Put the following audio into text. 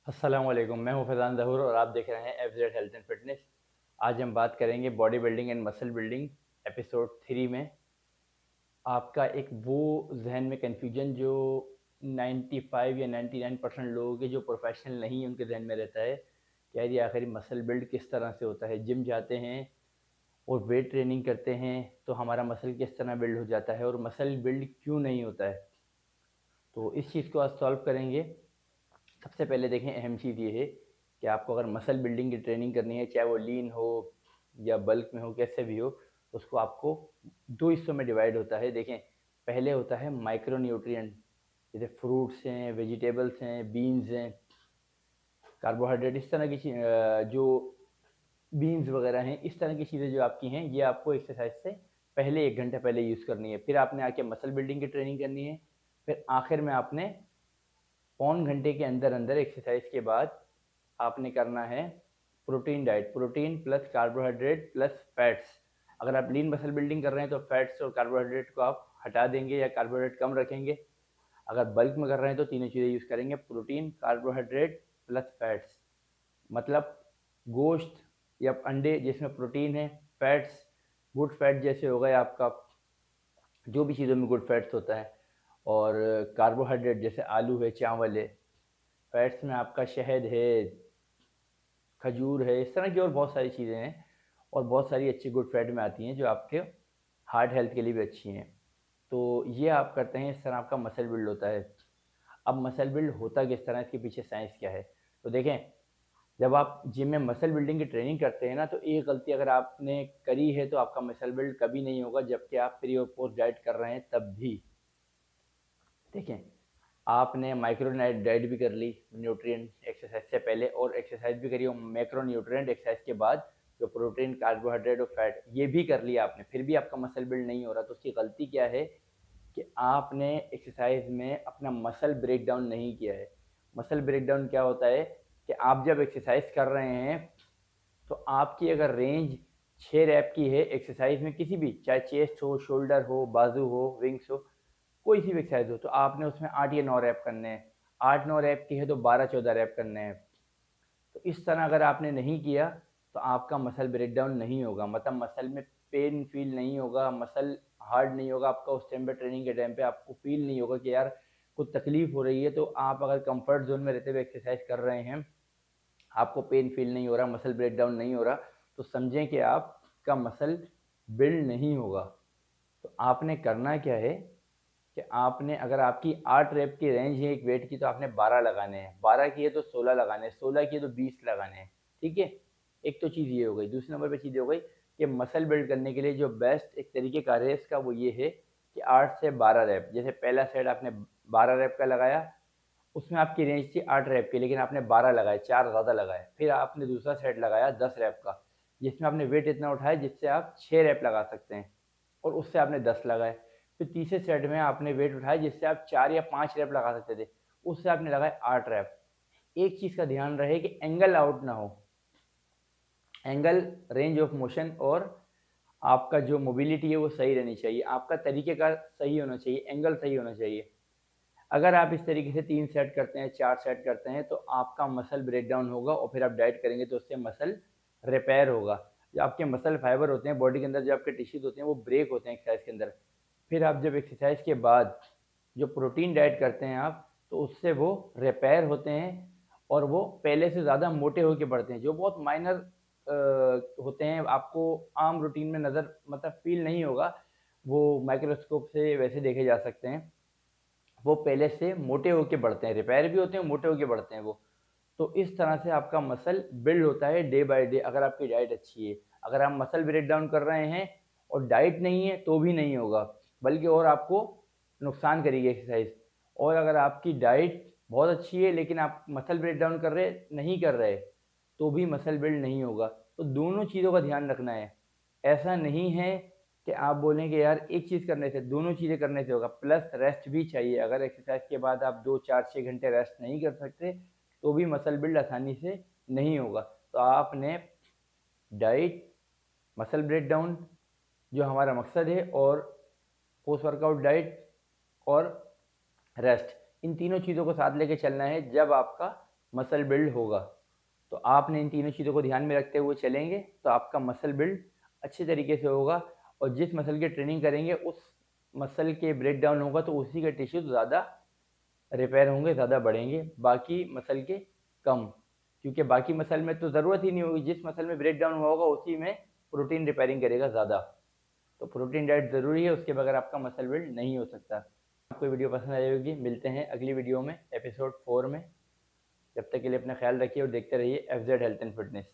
अस्सलाम वालेकुम, मैं हूं फैज़ान ज़हूर और आप देख रहे हैं एफजेड हेल्थ एंड फिटनेस। आज हम बात करेंगे body building and muscle building episode 3 में। आपका एक वो जहन में कन्फ्यूजन जो 95 या 99% लोगों के जो प्रोफेशनल नहीं है उनके जहन में रहता है कि यार ये आखिर मसल बिल्ड किस तरह से होता है। जिम जाते हैं और वेट ट्रेनिंग करते हैं तो हमारा मसल किस तरह बिल्ड हो जाता है और मसल बिल्ड क्यों नहीं होता है। तो इस चीज़ को आज सॉल्व करेंगे। सबसे पहले देखें, अहम चीज़ ये है कि आपको अगर मसल बिल्डिंग की ट्रेनिंग करनी है, चाहे वो लीन हो या बल्क में हो, कैसे भी हो, उसको आपको दो हिस्सों में डिवाइड होता है। देखें, पहले होता है माइक्रो न्यूट्रिएंट, जैसे फ्रूट्स हैं, वेजिटेबल्स हैं, बीन्स हैं, कार्बोहाइड्रेट, इस तरह की जो बीन्स वगैरह हैं, इस तरह की चीज़ें जो आपकी हैं, ये आपको एक्सरसाइज से पहले 1 घंटे पहले यूज़ करनी है। फिर आपने आके मसल बिल्डिंग की ट्रेनिंग करनी है। फिर आखिर में आपने पौन घंटे के अंदर अंदर एक्सरसाइज के बाद आपने करना है protein diet, protein plus carbohydrate plus fats. अगर आप लीन मसल बिल्डिंग कर रहे हैं तो फैट्स और कार्बोहाइड्रेट को आप हटा देंगे या कार्बोहाइड्रेट कम रखेंगे। अगर बल्क में कर रहे हैं तो तीनों चीज़ें यूज़ करेंगे, प्रोटीन, कार्बोहाइड्रेट प्लस फैट्स। मतलब गोश्त या अंडे जिसमें प्रोटीन है, फैट्स, गुड फैट जैसे हो गए आपका, जो भी चीज़ों में गुड फैट्स होता है, और कार्बोहाइड्रेट जैसे आलू है, चावल है। फैट्स में आपका शहद है, खजूर है, इस तरह की और बहुत सारी चीज़ें हैं और बहुत सारी अच्छी गुड फैट में आती हैं जो आपके हार्ट हेल्थ के लिए भी अच्छी हैं। तो ये आप करते हैं, इस तरह आपका मसल बिल्ड होता है। अब मसल बिल्ड होता किस तरह, इसके पीछे साइंस क्या है। तो देखें, जब आप जिम में मसल बिल्डिंग की ट्रेनिंग करते हैं ना, तो एक गलती अगर आपने करी है तो आपका मसल बिल्ड कभी नहीं होगा, जबकि आप प्री और पोस्ट डाइट कर रहे हैं तब भी। देखें, आपने माइक्रो डाइट भी कर ली न्यूट्रिएंट एक्सरसाइज से पहले, और एक्सरसाइज भी करी, और मैक्रो न्यूट्रिएंट एक्सरसाइज के बाद जो प्रोटीन, कार्बोहाइड्रेट और फैट, ये भी कर लिया आपने, फिर भी आपका मसल बिल्ड नहीं हो रहा। तो उसकी गलती क्या है कि आपने एक्सरसाइज में अपना मसल ब्रेक डाउन नहीं किया है। मसल ब्रेक डाउन क्या होता है कि आप जब एक्सरसाइज कर रहे हैं तो आपकी अगर रेंज 6 रैप की है एक्सरसाइज में, किसी भी, चाहे चेस्ट हो, शोल्डर हो, बाजू हो, विंग्स हो, कोई सी भी एक्सरसाइज हो, तो आपने उसमें 8 या 9 रैप करने हैं। 8-9 रैप की है तो 12-14 रैप करने हैं। तो इस तरह अगर आपने नहीं किया तो आपका मसल ब्रेकडाउन नहीं होगा, मतलब मसल में पेन फील नहीं होगा, मसल हार्ड नहीं होगा आपका। उस टाइम पे, ट्रेनिंग के टाइम पे आपको फील नहीं होगा कि यार कुछ तकलीफ हो रही है। तो आप अगर कंफर्ट जोन में रहते हुए एक्सरसाइज कर रहे हैं, आपको पेन फील नहीं हो रहा, मसल ब्रेकडाउन नहीं हो रहा, तो समझें कि आपका मसल बिल्ड नहीं होगा। तो आपने करना क्या है कि आपने, अगर आपकी 8 रैप की रेंज है एक वेट की, तो आपने 12 लगाने हैं, 12 की है तो 16 लगाने हैं, 16 की है तो 20 लगाने हैं। ठीक है, एक तो चीज़ ये हो गई। दूसरे नंबर पे चीज़ ये हो गई कि मसल बिल्ड करने के लिए जो बेस्ट एक तरीके का रेस का वो ये है कि 8 से 12 रैप। जैसे पहला सेट आपने 12 रैप का लगाया, उसमें आपकी रेंज थी 8 रैप की, लेकिन आपने 12 लगाए, 4 ज़्यादा लगाए। फिर आपने दूसरा सेट लगाया 10 रैप का, जिसमें आपने वेट इतना उठाया जिससे आप 6 रैप लगा सकते हैं, और उससे आपने 10 लगाए। फिर तीसरे सेट में आपने वेट उठाया जिससे आप 4 या 5 रैप लगा सकते थे, उससे आपने लगाए 8 रैप। एक चीज़ का ध्यान रहे कि एंगल आउट ना हो। एंगल, रेंज ऑफ मोशन और आपका जो मोबिलिटी है वो सही रहनी चाहिए, आपका तरीके का सही होना चाहिए, एंगल सही होना चाहिए। अगर आप इस तरीके से 3 सेट करते हैं, 4 सेट करते हैं, तो आपका मसल ब्रेकडाउन होगा, और फिर आप डाइट करेंगे तो उससे मसल रिपेयर होगा। जो आपके मसल फाइबर होते हैं बॉडी के अंदर, जो आपके टिश्यूज होते हैं, वो ब्रेक होते हैं एक्सरसाइज के अंदर। फिर आप जब एक्सरसाइज के बाद जो प्रोटीन डाइट करते हैं आप, तो उससे वो रिपेयर होते हैं और वो पहले से ज़्यादा मोटे होके बढ़ते हैं, जो बहुत माइनर होते हैं, आपको आम रूटीन में नज़र, मतलब फील नहीं होगा, वो माइक्रोस्कोप से वैसे देखे जा सकते हैं। वो पहले से मोटे होके बढ़ते हैं, रिपेयर भी होते हैं, मोटे होके बढ़ते हैं वो। तो इस तरह से आपका मसल बिल्ड होता है डे बाय डे, अगर आपकी डाइट अच्छी है। अगर आप मसल ब्रेक डाउन कर रहे हैं और डाइट नहीं है तो भी नहीं होगा, बल्कि और आपको नुकसान करेगी एक्सरसाइज। और अगर आपकी डाइट बहुत अच्छी है लेकिन आप मसल ब्रेक डाउन कर रहे, नहीं कर रहे, तो भी मसल बिल्ड नहीं होगा। तो दोनों चीज़ों का ध्यान रखना है। ऐसा नहीं है कि आप बोलें कि यार एक चीज़ करने से, दोनों चीज़ें करने से होगा, प्लस रेस्ट भी चाहिए। अगर एक्सरसाइज के बाद आप 2, 4, 6 घंटे रेस्ट नहीं कर सकते तो भी मसल बिल्ड आसानी से नहीं होगा। तो आपने डाइट, मसल ब्रेक डाउन जो हमारा मकसद है, और पोस्ट वर्कआउट डाइट और रेस्ट, इन तीनों चीज़ों को साथ लेके चलना है जब आपका मसल बिल्ड होगा। तो आपने इन तीनों चीज़ों को ध्यान में रखते हुए चलेंगे तो आपका मसल बिल्ड अच्छे तरीके से होगा, और जिस मसल की ट्रेनिंग करेंगे उस मसल के ब्रेक डाउन होगा तो उसी के टिश्यूज ज़्यादा रिपेयर होंगे, ज़्यादा बढ़ेंगे, बाकी मसल के कम। क्योंकि बाकी मसल में तो ज़रूरत ही नहीं होगी, जिस मसल में ब्रेक डाउन हुआ होगा उसी में प्रोटीन रिपेयरिंग करेगा ज़्यादा। तो प्रोटीन डाइट ज़रूरी है, उसके बगैर आपका मसल बिल्ड नहीं हो सकता। आपको वीडियो पसंद आई होगी, मिलते हैं अगली वीडियो में एपिसोड 4 में। जब तक के लिए अपना ख्याल रखिए और देखते रहिए FZ हेल्थ एंड फिटनेस।